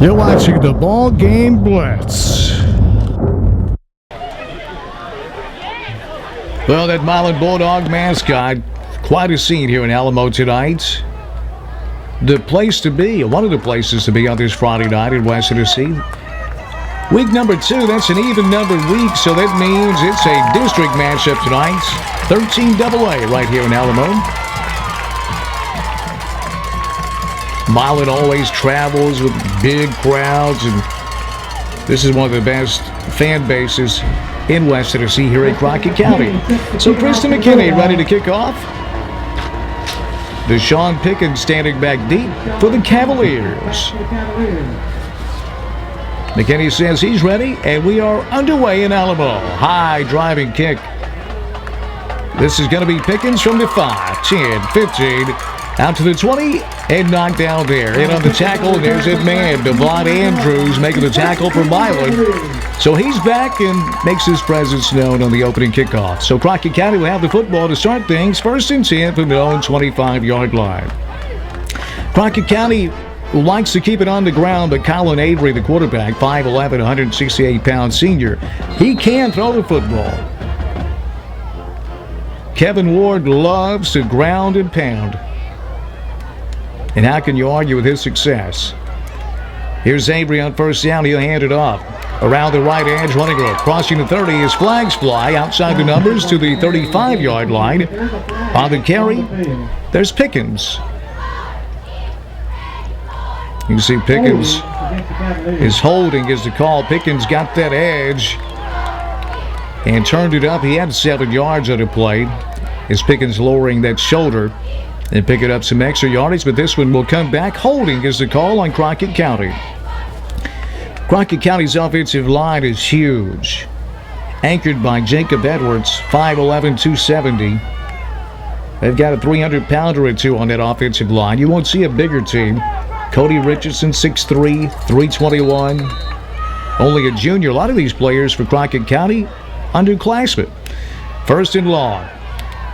You're watching the Ball Game Blitz. Well, that Milan Bulldog mascot, quite a scene here in Alamo tonight. The place to be, one of the places to be on this Friday night in West Tennessee. Week number 2, that's an even numbered week, so that means it's a district matchup tonight. 13 AA right here in Alamo. Milan always travels with big crowds, and this is one of the best fan bases in West Tennessee here in Crockett County. So Kristen McKinney ready to kick off. Deshaun Pickens standing back deep for the Cavaliers. McKinney says he's ready, and we are underway in Alamo. High driving kick. This is going to be Pickens from the 5, 10, 15, out to the 20, and knocked down there. In on the tackle, there's that man, Devon Andrews, making the tackle for Milan. So he's back and makes his presence known on the opening kickoff. So Crockett County will have the football to start things. 1st and 10 from their own 25-yard line. Crockett County likes to keep it on the ground, but Colin Avery, the quarterback, 5'11", 168-pound senior, he can throw the football. Kevin Ward loves to ground and pound. And how can you argue with his success? Here's Avery on 1st down. He'll hand it off. Around the right edge, running road. Crossing the 30, his flags fly outside the numbers to the 35-yard line. On the carry, there's Pickens. You can see Pickens is holding is the call. Pickens got that edge and turned it up. He had 7 yards on the play. As Pickens lowering that shoulder and picking up some extra yardage, but this one will come back. Holding is the call on Crockett County. Crockett County's offensive line is huge. Anchored by Jacob Edwards, 5'11", 270. They've got a 300-pounder or two on that offensive line. You won't see a bigger team. Cody Richardson, 6'3", 321. Only a junior. A lot of these players for Crockett County, underclassmen. 1st and long.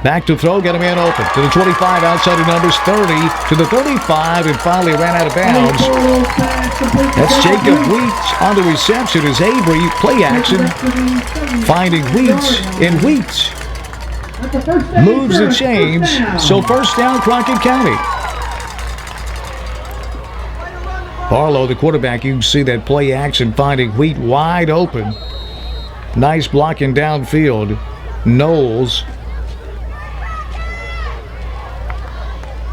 Back to throw, got a man open. To the 25, outside of numbers, 30. To the 35, and finally ran out of bounds. That's Jacob Wheat on the reception as Avery, play action, finding Wheat, and Wheat moves the chains. So 1st down, Crockett County. Barlow, the quarterback, you can see that play action, finding Wheat wide open. Nice blocking downfield. Knowles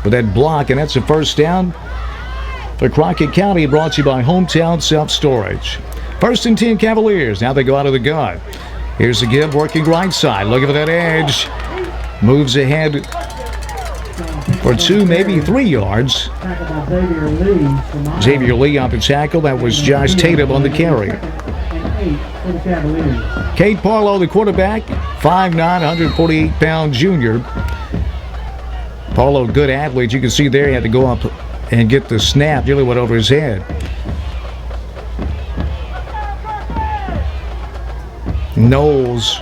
with that block, and that's a 1st down for Crockett County, brought to you by Hometown Self-Storage. 1st and 10 Cavaliers. Now they go out of the gun. Here's the give, working right side. Looking for that edge. Moves ahead for 2, maybe 3 yards. Xavier Lee on the tackle. That was Josh Tatum on the carry. Kate Barlow, the quarterback, 5'9", 148-pound junior. Barlow, good athlete. You can see there he had to go up and get the snap. Nearly went over his head. Knowles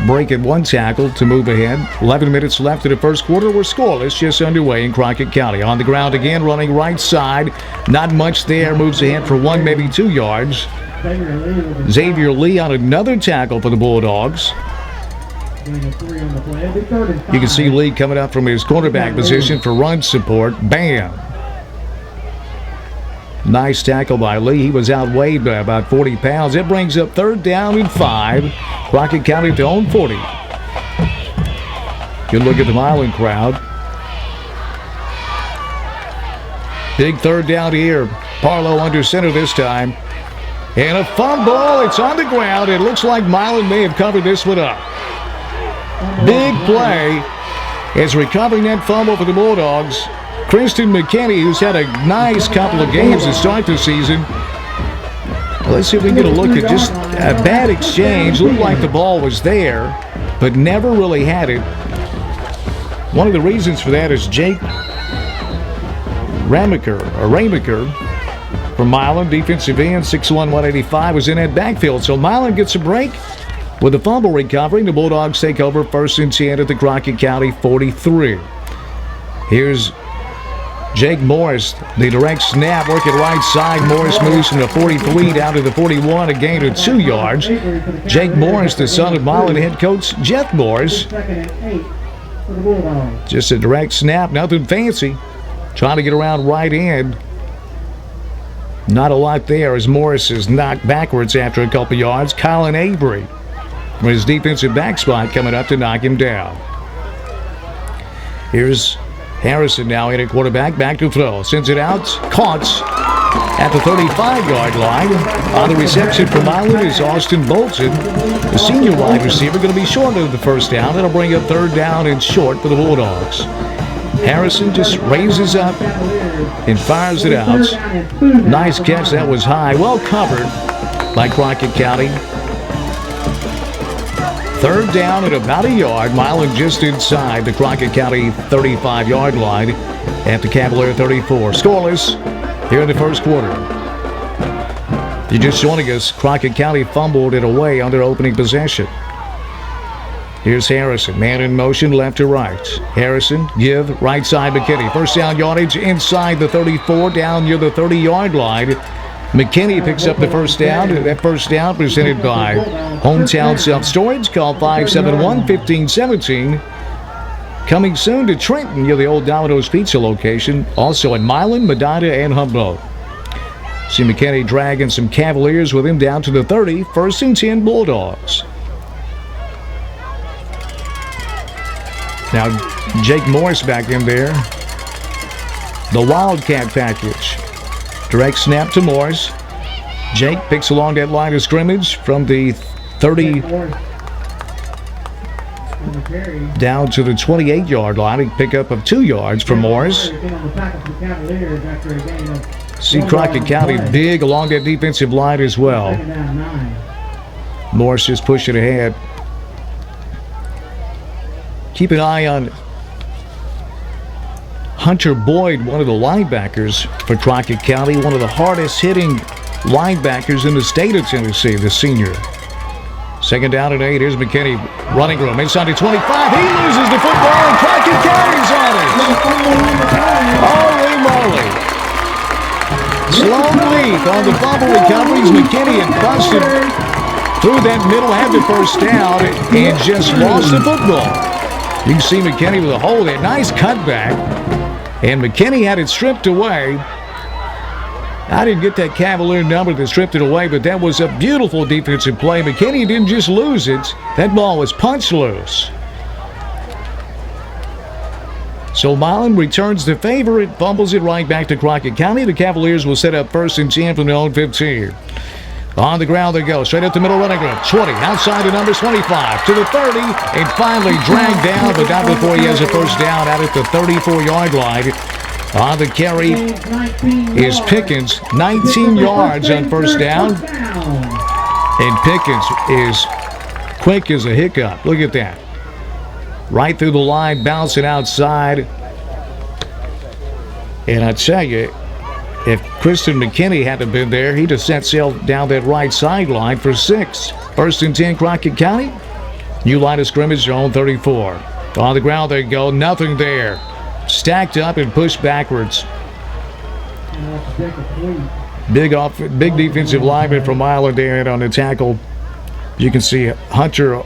breaking one tackle to move ahead. 11 minutes left in the 1st quarter. We're scoreless, just underway in Crockett County. On the ground again, running right side. Not much there. Moves ahead for 1, maybe 2 yards. Xavier Lee on another tackle for the Bulldogs. You can see Lee coming up from his quarterback position for run support. Bam! Nice tackle by Lee. He was outweighed by about 40 pounds. It brings up 3rd down and 5. Crockett County at their own 40. Good look at the Milan crowd. Big 3rd down here. Barlow under center this time. And a fumble. It's on the ground. It looks like Milan may have covered this one up. Big play is recovering that fumble for the Bulldogs. Kristen McKinney, who's had a nice couple of games to start the season. Let's see if we can get a look at just a bad exchange. Looked like the ball was there, but never really had it. One of the reasons for that is Jake Ramaker from Milan, defensive end, 6'1", 185, was in that backfield. So Milan gets a break. With the fumble recovering, the Bulldogs take over 1st and 10 at the Crockett County 43. Here's Jake Morris, the direct snap, working right side. Morris moves from the 43 down to the 41, a gain of 2 yards. Jake Morris, the son of Milan head coach Jeff Morris. Just a direct snap, nothing fancy. Trying to get around right end. Not a lot there as Morris is knocked backwards after a couple yards. Colin Avery from his defensive back spot coming up to knock him down. Here's Harrison now in at quarterback, back to throw. Sends it out, caught at the 35-yard line. On the reception from Milan is Austin Bolton, the senior wide receiver, going to be short of the first down. That'll bring up 3rd down and short for the Bulldogs. Harrison just raises up and fires it out. Nice catch. That was high. Well covered by Crockett County. 3rd down at about a yard. Milan just inside the Crockett County 35-yard line at the Cavalier 34. Scoreless here in the first quarter. If you're just joining us, Crockett County fumbled it away on their opening possession. Here's Harrison, man in motion, left to right. Harrison, give, right side McKinney. First down yardage inside the 34, down near the 30-yard line. McKinney picks up the first down. That first down presented by Hometown Self-Storage. Call 571-1517. Coming soon to Trenton near the old Domino's Pizza location. Also in Milan, Medina, and Humboldt. See McKinney dragging some Cavaliers with him down to the 30. 1st and 10 Bulldogs. Now, Jake Morris back in there. The Wildcat package. Direct snap to Morris. Jake picks along that line of scrimmage from the 30 down to the 28-yard line. A pickup of 2 yards for Morris. See Crockett County big along that defensive line as well. Morris just pushing ahead. Keep an eye on Hunter Boyd, one of the linebackers for Crockett County, one of the hardest hitting linebackers in the state of Tennessee, the senior. 2nd down and 8. Here's McKinney, running room inside the 25. He loses the football and Crockett County's on it. Holy moly. Sloan Leaf on the fumble recoveries. McKinney and busted through that middle, had the first down and just lost the football. You can see McKinney with a hole there. Nice cutback. And McKinney had it stripped away. I didn't get that Cavalier number that stripped it away, but that was a beautiful defensive play. McKinney didn't just lose it. That ball was punched loose. So Milan returns the favor. It fumbles it right back to Crockett County. The Cavaliers will set up 1st and 10 from their own 15. On the ground they go, straight up the middle running room. 20, outside the numbers, 25, to the 30, and finally dragged down, but not before he has a first down out at the 34-yard line. On the carry is Pickens, 19 yards on first down. And Pickens is quick as a hiccup. Look at that. Right through the line, bouncing outside. And I tell you, if Kristen McKinney hadn't been there, he'd have set sail down that right sideline for 6. 1st and 10 Crockett County. New line of scrimmage, their own 34. On the ground they go, nothing there. Stacked up and pushed backwards. Big defensive lineman from Milan there on the tackle. You can see Hunter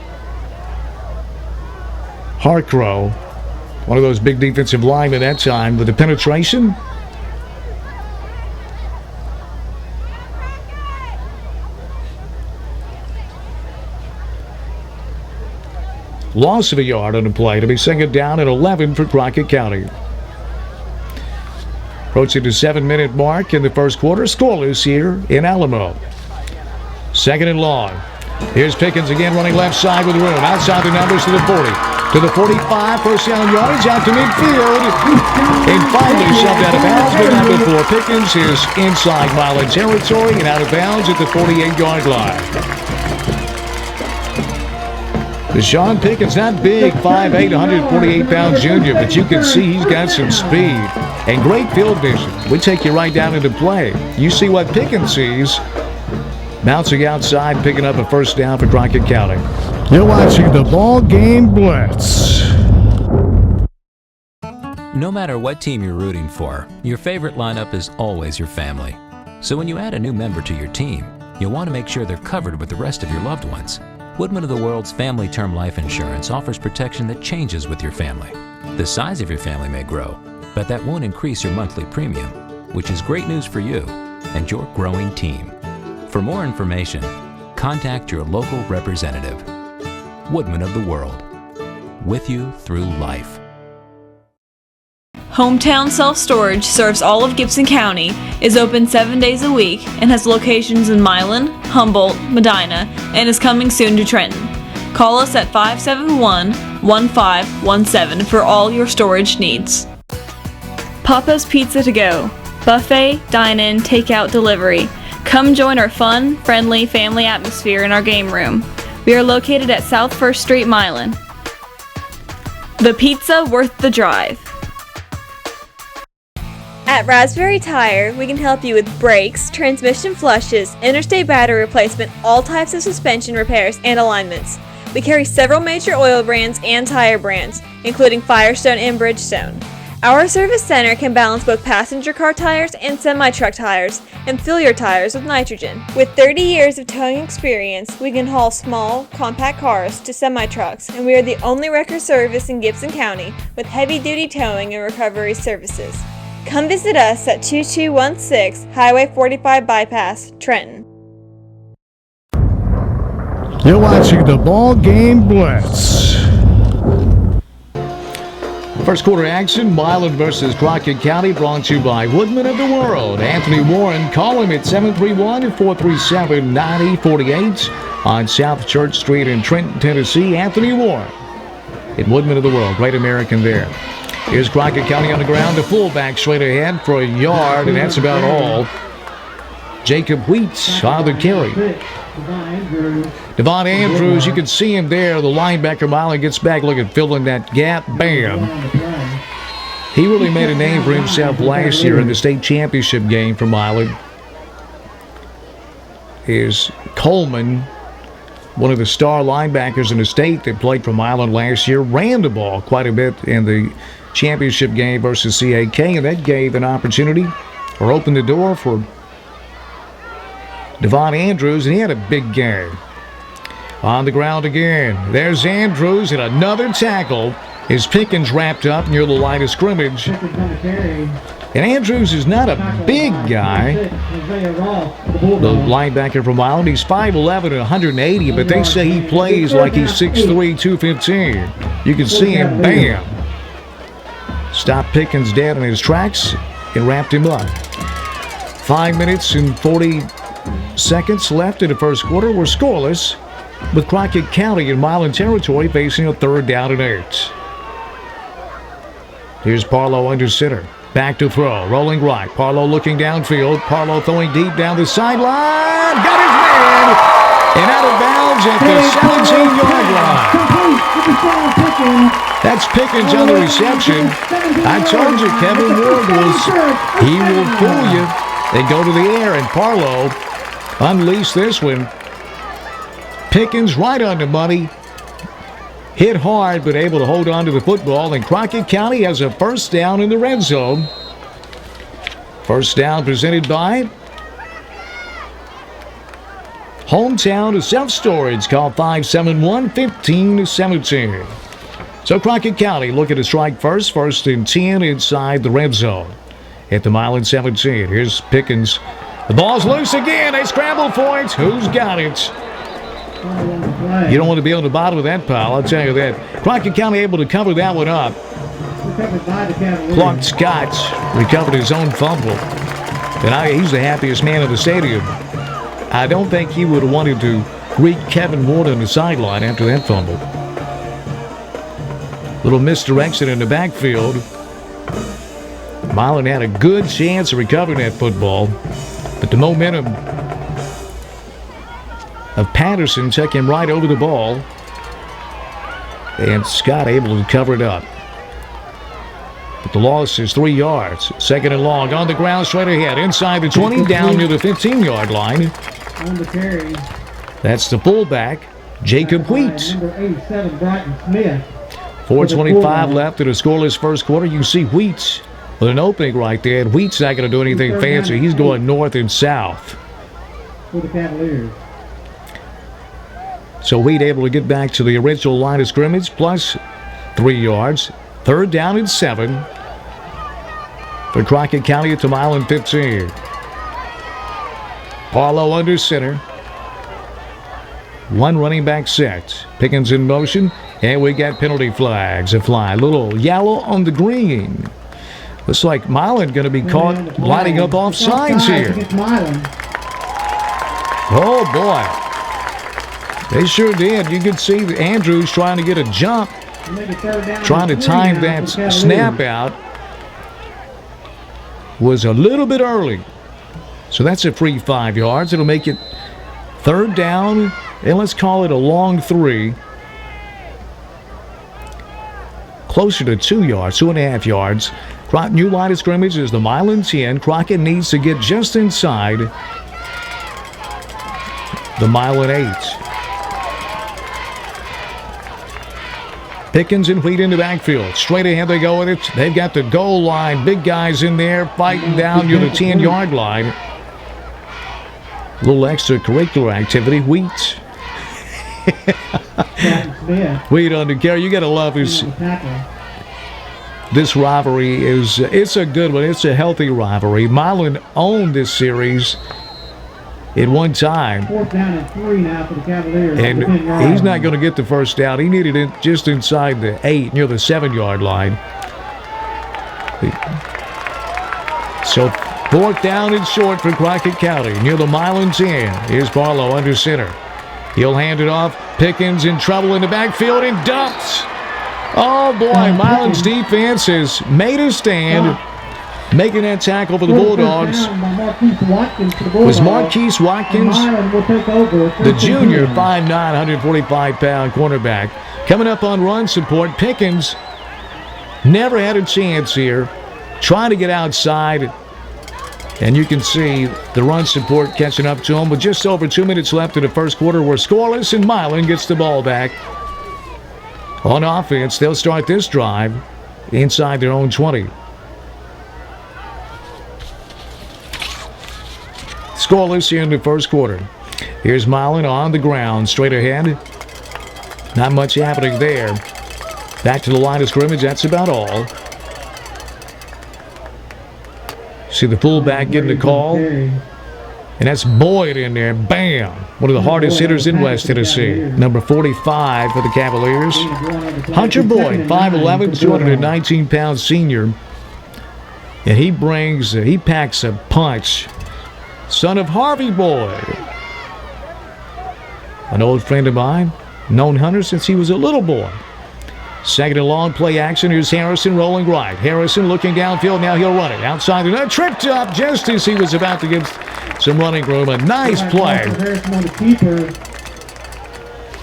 Harcrow, one of those big defensive linemen that time with the penetration. Loss of a yard on the play to be 2nd down and 11 for Crockett County. Approaching the 7-minute mark in the first quarter. Scoreless here in Alamo. 2nd and long. Here's Pickens again running left side with room. Outside the numbers to the 40. To the 45. First down yardage out to midfield. And finally shoved out of bounds, but not before. Pickens is inside Milan territory and out of bounds at the 48-yard line. Deshaun Pickens, not big, 5'8", 148-pound junior, but you can see he's got some speed and great field vision. We take you right down into play. You see what Pickens sees. Bouncing outside, picking up a first down for Crockett County. You're watching the Ball Game Blitz. No matter what team you're rooting for, your favorite lineup is always your family. So when you add a new member to your team, you'll want to make sure they're covered with the rest of your loved ones. Woodman of the World's Family Term Life Insurance offers protection that changes with your family. The size of your family may grow, but that won't increase your monthly premium, which is great news for you and your growing team. For more information, contact your local representative. Woodman of the World, with you through life. Hometown Self-Storage serves all of Gibson County, is open 7 days a week, and has locations in Milan, Humboldt, Medina, and is coming soon to Trenton. Call us at 571-1517 for all your storage needs. Papa's Pizza to Go. Buffet, dine-in, takeout, delivery. Come join our fun, friendly family atmosphere in our game room. We are located at South 1st Street, Milan. The pizza worth the drive. At Raspberry Tire, we can help you with brakes, transmission flushes, interstate battery replacement, all types of suspension repairs, and alignments. We carry several major oil brands and tire brands, including Firestone and Bridgestone. Our service center can balance both passenger car tires and semi-truck tires, and fill your tires with nitrogen. With 30 years of towing experience, we can haul small, compact cars to semi-trucks, and we are the only wrecker service in Gibson County with heavy-duty towing and recovery services. Come visit us at 2216 Highway 45 Bypass, Trenton. You're watching the Ball Game Blitz. First quarter action, Milan versus Crockett County, brought to you by Woodman of the World. Anthony Warren, call him at 731-437-9048 on South Church Street in Trenton, Tennessee. Anthony Warren at Woodman of the World, great American there. Here's Crockett County on the ground, the fullback straight ahead for a yard, and that's about all. Jacob Wheats on the carry. Devon Andrews, you can see him there. The linebacker, Milan, gets back looking, filling that gap. Bam. He really made a name for himself last year in the state championship game for Milan. Is Coleman, one of the star linebackers in the state that played for Milan last year, ran the ball quite a bit in the championship game versus CAK, and that gave an opportunity or opened the door for Devon Andrews, and he had a big game. On the ground again. There's Andrews, and another tackle. Is Pickens wrapped up near the line of scrimmage. And Andrews is not a big guy. The linebacker from Ireland, he's 5'11", and 180, but they say he plays like he's 6'3", 215. You can see him, bam. Stopped Pickens dead in his tracks and wrapped him up. 5 minutes and 40 seconds left in the first quarter. We're scoreless, with Crockett County in Milan territory facing a 3rd down and 8. Here's Parlow under center. Back to throw. Rolling right. Parlow looking downfield. Parlow throwing deep down the sideline. Got his man! And out of bounds at the 17-yard line. That's Pickens on the reception. I told you, Kevin Ward he will fool you. They go to the air, and Parlow unleashed this one. Pickens right on the money. Hit hard, but able to hold on to the football. And Crockett County has a 1st down in the red zone. 1st down presented by Hometown Self-Storage. Call 571-1517. So Crockett County looking to strike first. 1st and 10 inside the red zone. At the Milan 17. Here's Pickens. The ball's loose again. They scramble for it. Who's got it? You don't want to be on the bottom of that pile, I'll tell you that. Crockett County able to cover that one up. Clark Scott recovered his own fumble. And he's the happiest man in the stadium. I don't think he would have wanted to greet Kevin Ward on the sideline after that fumble. Little misdirection in the backfield. Milan had a good chance of recovering that football, but the momentum of Patterson took him right over the ball, and Scott able to cover it up. But the loss is 3 yards. 2nd and long on the ground straight ahead. Inside the 20, down near the 15-yard line. On the carry. That's the fullback, Jacob Wheat. Number 87, Bryton Smith. 4:25 left in a scoreless first quarter. You see Wheats with an opening right there. And Wheat's not going to do anything fancy. He's going north and south. For the Cavaliers. So Wheat able to get back to the original line of scrimmage plus 3 yards. 3rd down and 7 for Crockett County at the mile and 15. Barlow under center. 1 running back set. Pickens in motion. And we got penalty flags. A fly. Little yellow on the green. Looks like Milan going to be caught lining up off sides here. Oh, boy. They sure did. You could see Andrews trying to get a jump. Trying to time that snap out. Was a little bit early. So that's a free 5 yards. It'll make it 3rd down. And let's call it a long 3. Closer to 2 yards, 2.5 yards. New line of scrimmage is the mile and 10. Crockett needs to get just inside the mile and 8. Pickens and Wheat in the backfield. Straight ahead they go with it. They've got the goal line. Big guys in there fighting down near the 10-yard line. A little extracurricular activity. Wheat. Wheat under carry. You got to love this rivalry. It's a good one. It's a healthy rivalry. Milan owned this series at one time. 4th down and 3 now for the Cavaliers. And he's not going to get the first down. He needed it just inside the 8, near the 7-yard line. So 4th down and short for Crockett County, near the mile and 10. Here's Barlow under center. He'll hand it off. Pickens in trouble in the backfield and dumped. Oh, boy. Milan's defense has made a stand. Making that tackle for the Bulldogs was Marquise Watkins, the junior, 5'9", 145-pound cornerback. Coming up on run support, Pickens never had a chance here. Trying to get outside. And you can see the run support catching up to him with just over 2 minutes left in the first quarter. We're scoreless, and Milan gets the ball back. On offense, they'll start this drive inside their own 20. Scoreless here in the first quarter. Here's Milan on the ground, straight ahead. Not much happening there. Back to the line of scrimmage, that's about all. See the fullback getting the call. And that's Boyd in there. Bam! One of the hardest hitters in West Tennessee. Number 45 for the Cavaliers. Hunter Boyd, 5'11", 219-pound senior. And he packs a punch. Son of Harvey Boyd. An old friend of mine. Known Hunter since he was a little boy. Second and long play action. Here's Harrison rolling right. Harrison looking downfield. Now he'll run it. Outside the net. Tripped up just as he was about to get some running room. A nice play.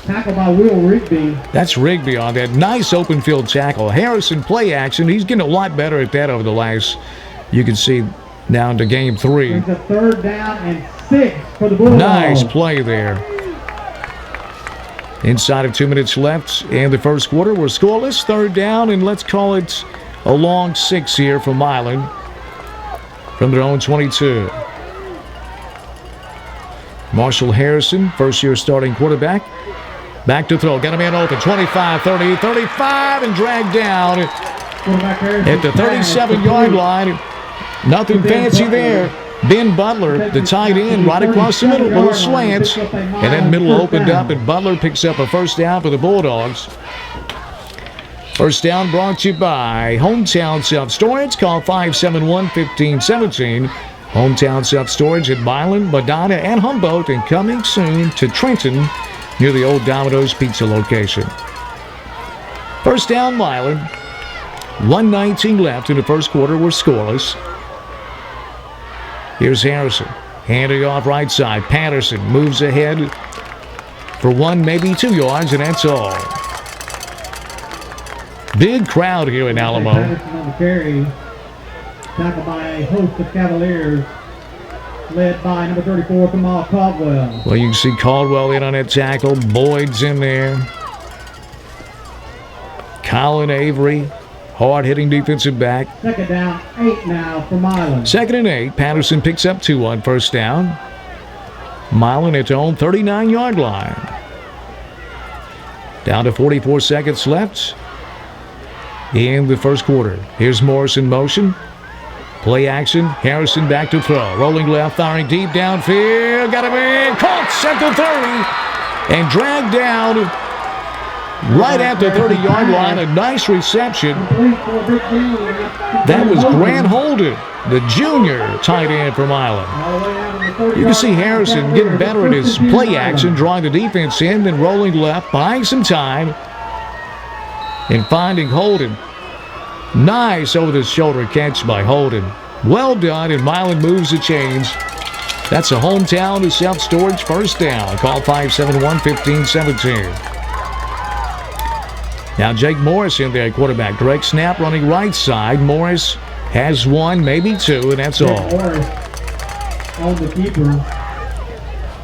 Tackle by Will Rigby. That's Rigby on that nice open field tackle. Harrison play action. He's getting a lot better at that over the last, you can see, down to game 3. It's a 3rd down and 6 for the Bulldogs. Nice play there. Inside of 2 minutes left in the first quarter. We're scoreless. 3rd down, and let's call it a long 6 here for Milan from their own 22. Marshall Harrison, first-year starting quarterback. Back to throw. Got a man open. 25, 30, 35, and dragged down at the 37-yard line. Nothing fancy there. Ben Butler, the tight end, right across the middle. Little slants. And then middle opened up, and Butler picks up a first down for the Bulldogs. First down brought to you by Hometown Self-Storage. Call 571-1517. Hometown Self-Storage at Milan, Madonna, and Humboldt, and coming soon to Trenton near the old Domino's Pizza location. First down, Milan. 1:19 left in the first quarter. We're scoreless. Here's Harrison. Handing off right side. Patterson moves ahead for 1, maybe 2 yards, and that's all. Big crowd here in Alamo. Patterson on the carry. Tackled by a host of Cavaliers, led by number 34, Kamal Caldwell. Well, you can see Caldwell in on that tackle. Boyd's in there. Colin Avery, hard-hitting defensive back. Second down, 8 now for Milan. 2nd and 8. Patterson picks up 2 on first down. Milan at their own 39-yard line. Down to 44 seconds left in the first quarter. Here's Morris in motion. Play action. Harrison back to throw. Rolling left, firing deep downfield. Got him in. Caught at the 30 and dragged down right at the 30-yard line. A nice reception. That was Grant Holden, the junior tight end from Island. You can see Harrison getting better at his play action, drawing the defense in, then rolling left, buying some time, and finding Holden. Nice over-the-shoulder catch by Holden. Well done, and Milan moves the chains. That's a hometown to self-storage first down. Call 571-1517. Now Jake Morris in there, quarterback. Direct snap running right side. Morris has 1, maybe 2, and that's all. Morris on the keeper.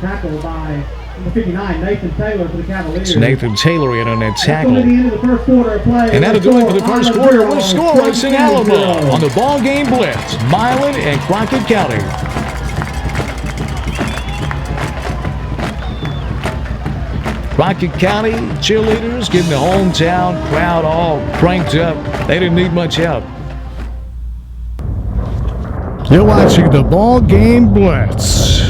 Tackled by number 59, Nathan Taylor for the Cavaliers. It's Nathan Taylor in on that tackle. That's going to be the end of the first quarter of play. And that'll do it for the first quarter. We're scoreless in Alamo on the ball game blitz. Milan and Crockett County. Crockett County cheerleaders getting the hometown crowd all cranked up. They didn't need much help. You're watching the ball game blitz.